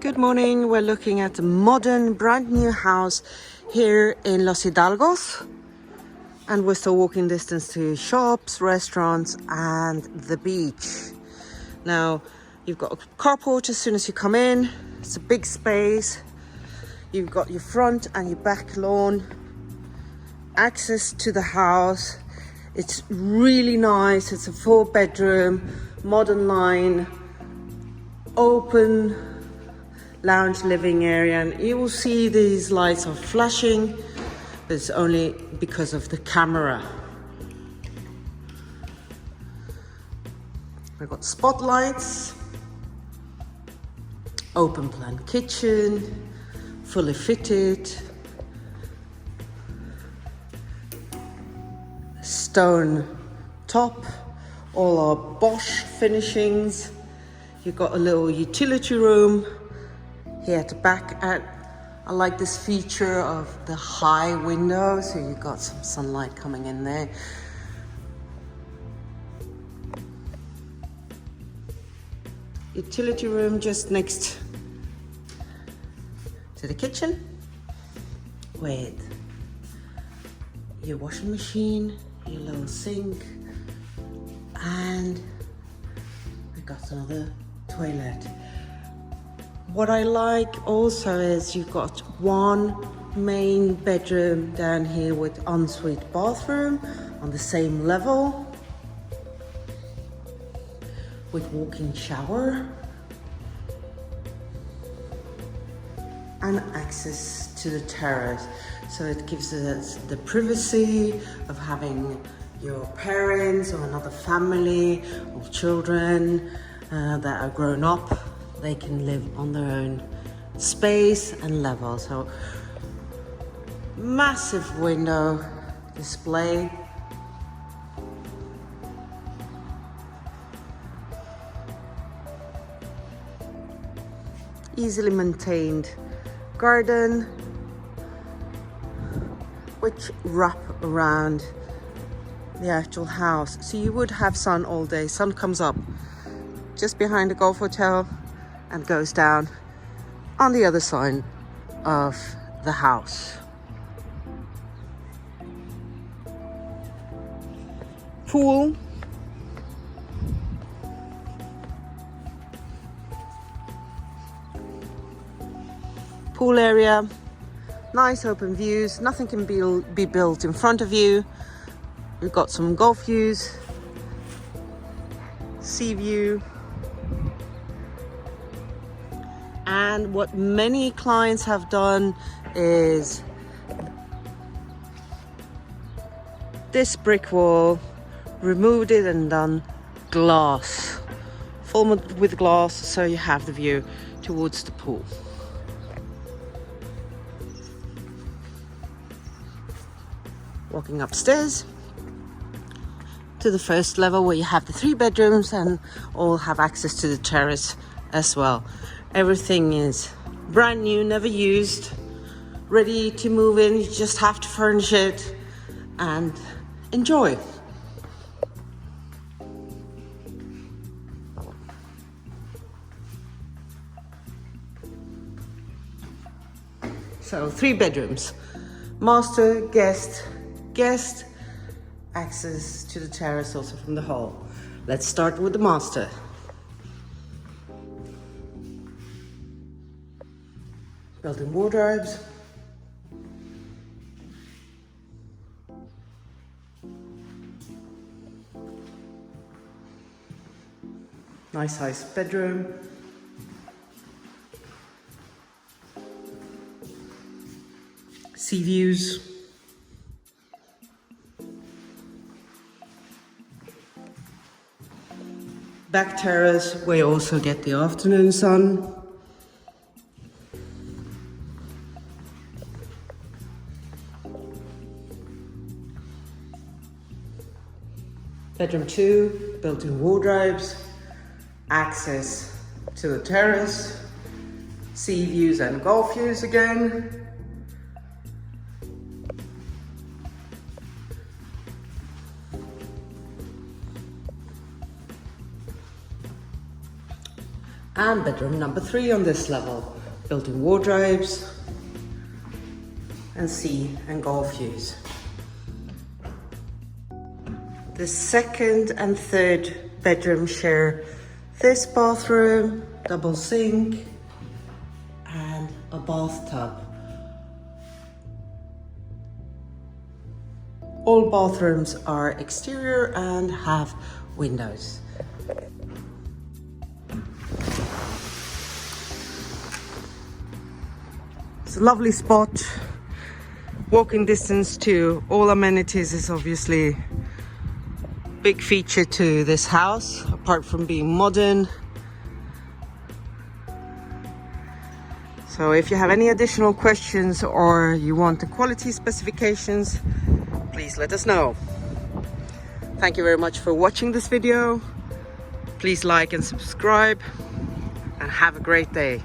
Good morning. We're looking at a modern, brand new house here in Los Hidalgos. And we're still walking distance to shops, restaurants, and the beach. Now, you've got a carport as soon as you come in. It's a big space. You've got your front and your back lawn. Access to the house. It's really nice. It's a 4-bedroom, modern line, open lounge living area, and you will see these lights are flashing, but it's only because of the camera. We've got spotlights, open plan kitchen, fully fitted, stone top, all our Bosch finishings. You've got a little utility room here at the back. I like this feature of the high window, so you've got some sunlight coming in there. Utility room just next to the kitchen with your washing machine, your little sink, and we've got another toilet. What I like also is you've got one main bedroom down here with ensuite bathroom on the same level with walk-in shower and access to the terrace. So it gives us the privacy of having your parents or another family or children that are grown up. They can live on their own space and level. So massive window display. Easily maintained garden, which wrap around the actual house. So you would have sun all day. Sun comes up just behind the golf hotel and goes down on the other side of the house. Pool. Pool area. Nice open views. Nothing can be built in front of you. We've got some golf views. Sea view. And what many clients have done is this brick wall, removed it and done glass, full with glass, so you have the view towards the pool. Walking upstairs to the first level where you have the 3 bedrooms and all have access to the terrace as well. Everything is brand new, never used, ready to move in. You just have to furnish it and enjoy. So 3 bedrooms, master, guest, access to the terrace also from the hall. Let's start with the master. Built-in wardrobes. Nice sized bedroom. Sea views. Back terrace where you also get the afternoon sun. Bedroom 2, built-in wardrobes, access to the terrace, sea views and golf views again. And bedroom number 3 on this level. Built-in wardrobes and sea and golf views. The second and third bedroom share this bathroom, double sink, and a bathtub. All bathrooms are exterior and have windows. It's a lovely spot. Walking distance to all amenities is obviously a big feature to this house, apart from being modern. So if you have any additional questions or you want the quality specifications, please let us know. Thank you very much for watching this video. Please like and subscribe, and have a great day.